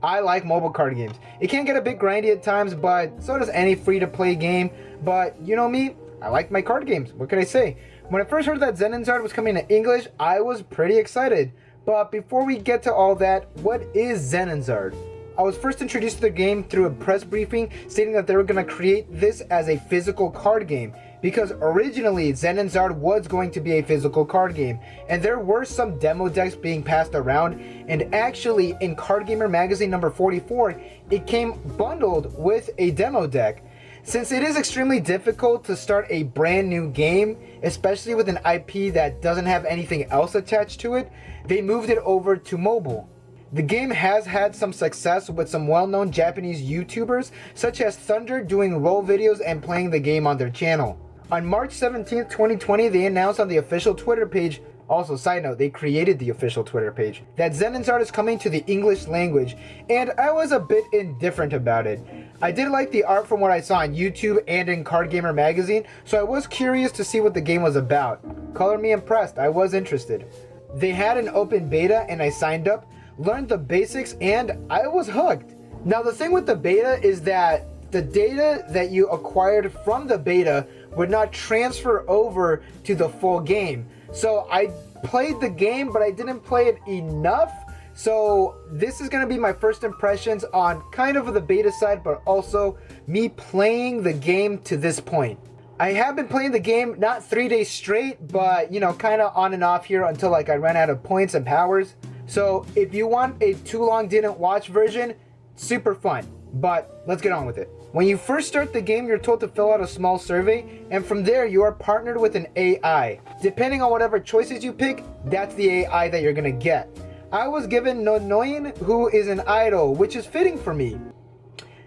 I like mobile card games. It can get a bit grindy at times, but so does any free-to-play game. But you know me, I like my card games. What can I say? When I first heard that Zenonzard was coming to English, I was pretty excited. But before we get to all that, what is Zenonzard? I was first introduced to the game through a press briefing stating that they were going to create this as a physical card game, because originally Zenonzard was going to be a physical card game, and there were some demo decks being passed around, and actually in Card Gamer magazine number 44, it came bundled with a demo deck. Since it is extremely difficult to start a brand new game, especially with an IP that doesn't have anything else attached to it, they moved it over to mobile. The game has had some success with some well-known Japanese YouTubers, such as Thunder, doing role videos and playing the game on their channel. On March 17th, 2020, they announced on the official Twitter page, also side note, they created the official Twitter page, that Zenonzard is coming to the English language, and I was a bit indifferent about it. I did like the art from what I saw on YouTube and in Card Gamer magazine, so I was curious to see what the game was about. Color me impressed, I was interested. They had an open beta and I signed up, learned the basics, and I was hooked. Now the thing with the beta is that the data that you acquired from the beta would not transfer over to the full game. So I played the game, but I didn't play it enough. So this is going to be my first impressions on kind of the beta side, but also me playing the game to this point. I have been playing the game not 3 days straight, but you know, kind of on and off here until like I ran out of points and powers. So if you want a too long didn't watch version, super fun, but let's get on with it. When you first start the game, you're told to fill out a small survey, and from there you are partnered with an AI. Depending on whatever choices you pick, that's the AI that you're gonna get. I was given Nonoin, who is an idol, which is fitting for me.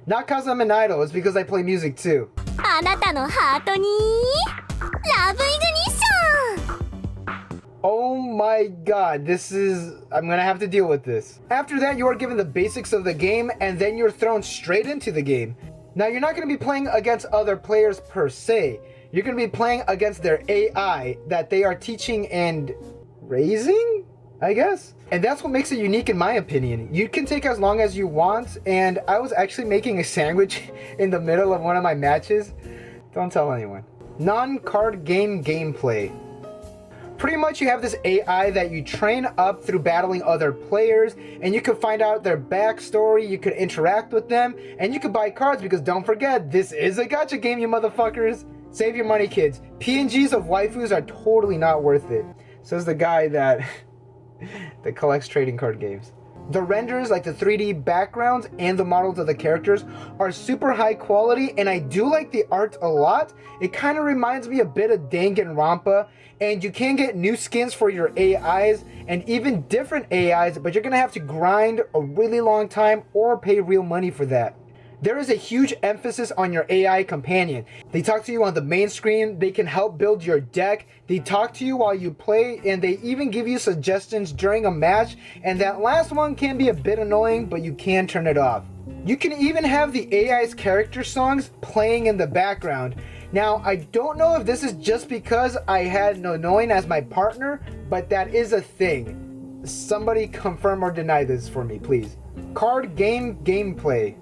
Not cause I'm an idol, it's because I play music too. Oh my god, I'm gonna have to deal with this. After that, you are given the basics of the game, and then you're thrown straight into the game. Now, you're not gonna be playing against other players per se. You're gonna be playing against their AI that they are teaching and raising, I guess? And that's what makes it unique in my opinion. You can take as long as you want, and I was actually making a sandwich in the middle of one of my matches. Don't tell anyone. Non-card game gameplay. Pretty much you have this AI that you train up through battling other players, and you can find out their backstory, you could interact with them, and you could buy cards, because don't forget, this is a gacha game, you motherfuckers. Save your money, kids. PNGs of waifus are totally not worth it. Says the guy that collects trading card games. The renders, like the 3D backgrounds and the models of the characters, are super high quality, and I do like the art a lot. It kind of reminds me a bit of Danganronpa, and you can get new skins for your AIs and even different AIs, but you're gonna have to grind a really long time or pay real money for that. There is a huge emphasis on your AI companion. They talk to you on the main screen, they can help build your deck, they talk to you while you play, and they even give you suggestions during a match, and that last one can be a bit annoying, but you can turn it off. You can even have the AI's character songs playing in the background. Now, I don't know if this is just because I had Nonoin as my partner, but that is a thing. Somebody confirm or deny this for me, please. Card game gameplay.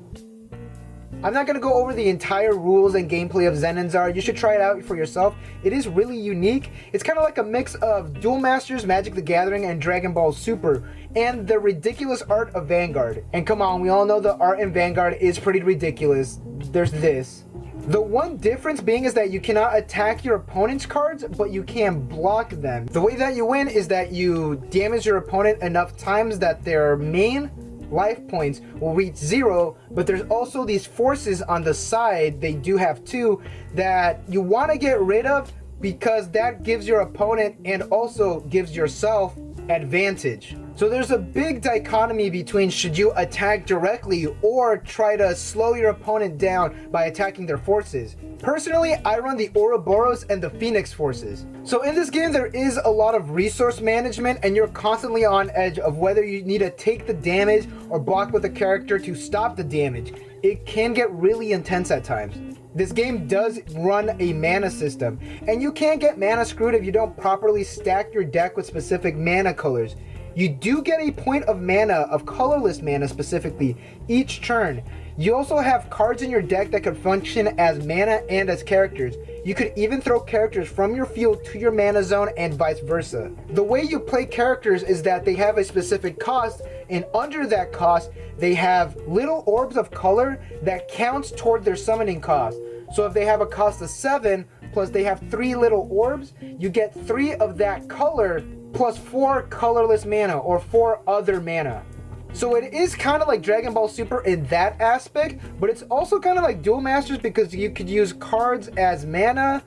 I'm not going to go over the entire rules and gameplay of Zenonzard. You should try it out for yourself. It is really unique. It's kind of like a mix of Duel Masters, Magic the Gathering, and Dragon Ball Super, and the ridiculous art of Vanguard. And come on, we all know the art in Vanguard is pretty ridiculous. There's this. The one difference being is that you cannot attack your opponent's cards, but you can block them. The way that you win is that you damage your opponent enough times that their main life points will reach 0, but there's also these forces on the side, they do have two, that you want to get rid of, because that gives your opponent and also gives yourself advantage. So there's a big dichotomy between should you attack directly or try to slow your opponent down by attacking their forces. Personally, I run the Ouroboros and the Phoenix forces. So in this game, there is a lot of resource management, and you're constantly on edge of whether you need to take the damage or block with a character to stop the damage. It can get really intense at times. This game does run a mana system, and you can get mana screwed if you don't properly stack your deck with specific mana colors. You do get a point of mana, of colorless mana specifically, each turn. You also have cards in your deck that could function as mana and as characters. You could even throw characters from your field to your mana zone and vice versa. The way you play characters is that they have a specific cost, and under that cost, they have little orbs of color that counts toward their summoning cost. So if they have a cost of 7, plus they have 3 little orbs, you get 3 of that color plus 4 colorless mana or 4 other mana. So it is kind of like Dragon Ball Super in that aspect, but it's also kind of like Duel Masters because you could use cards as mana,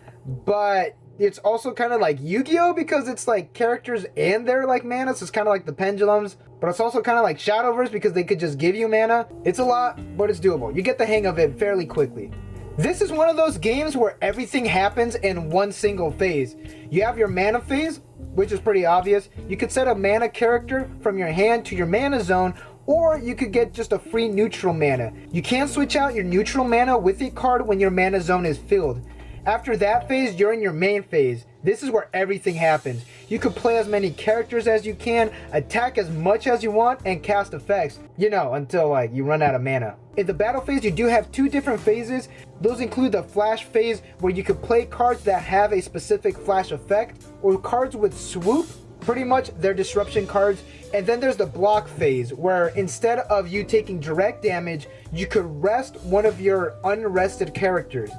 but it's also kind of like Yu-Gi-Oh because it's like characters and they're like mana, so it's kind of like the pendulums, but it's also kind of like Shadowverse because they could just give you mana. It's a lot, but it's doable. You get the hang of it fairly quickly. This is one of those games where everything happens in one single phase. You have your mana phase, which is pretty obvious. You could set a mana character from your hand to your mana zone, or you could get just a free neutral mana. You can switch out your neutral mana with a card when your mana zone is filled. After that phase, you're in your main phase. This is where everything happens. You could play as many characters as you can, attack as much as you want, and cast effects, you know, until like you run out of mana. In the battle phase, you do have 2 different phases. Those include the flash phase, where you could play cards that have a specific flash effect, or cards with swoop, pretty much they're disruption cards. And then there's the block phase, where instead of you taking direct damage, you could rest one of your unrested characters.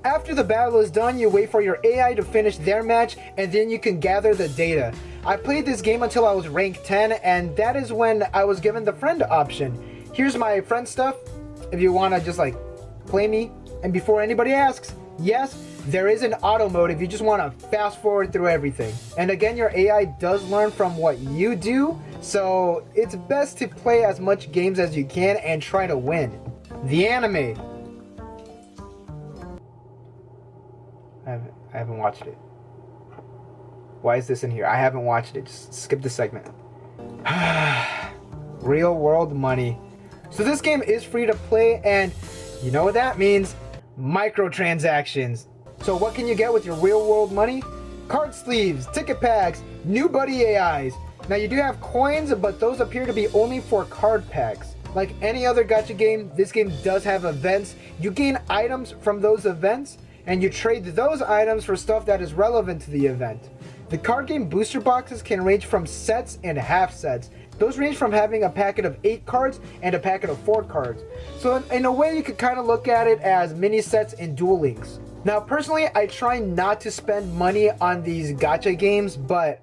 After the battle is done, you wait for your AI to finish their match, and then you can gather the data. I played this game until I was rank 10, and that is when I was given the friend option. Here's my friend stuff, if you want to just like play me. And before anybody asks, yes, there is an auto mode if you just want to fast forward through everything. And again, your AI does learn from what you do, so it's best to play as much games as you can and try to win. The anime. I haven't watched it. Why is this in here? I haven't watched it. Just skip the segment. Real world money. So this game is free to play, and you know what that means? Microtransactions. So what can you get with your real world money? Card sleeves, ticket packs, new buddy AIs. Now you do have coins, but those appear to be only for card packs. Like any other gacha game, this game does have events. You gain items from those events, and you trade those items for stuff that is relevant to the event. The card game booster boxes can range from sets and half sets. Those range from having a packet of 8 cards and a packet of 4 cards. So in a way, you could kind of look at it as mini sets and Duel Links. Now personally, I try not to spend money on these gacha games, but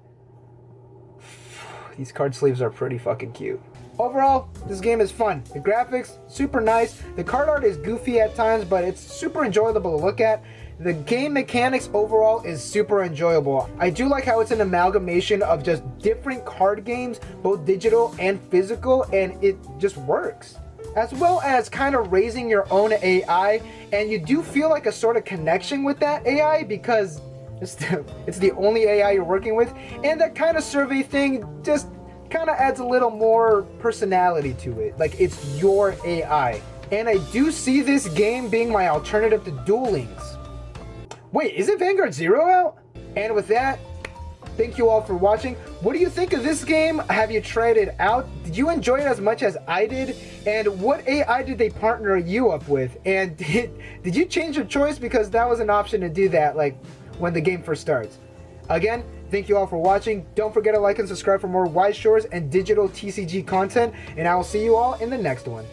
these card sleeves are pretty fucking cute. Overall, this game is fun. The graphics, super nice. The card art is goofy at times, but it's super enjoyable to look at. The game mechanics overall is super enjoyable. I do like how it's an amalgamation of just different card games, both digital and physical, and it just works. As well as kind of raising your own AI, and you do feel like a sort of connection with that AI because it's the only AI you're working with, and that kind of survey thing just kind of adds a little more personality to it. Like, it's your AI. And I do see this game being my alternative to Duel Links. Wait, isn't Vanguard Zero out? And with that, thank you all for watching. What do you think of this game? Have you tried it out? Did you enjoy it as much as I did? And what AI did they partner you up with? And did you change your choice? Because that was an option to do that, like, when the game first starts. Again, thank you all for watching. Don't forget to like and subscribe for more Wise Shores and digital TCG content, and I will see you all in the next one.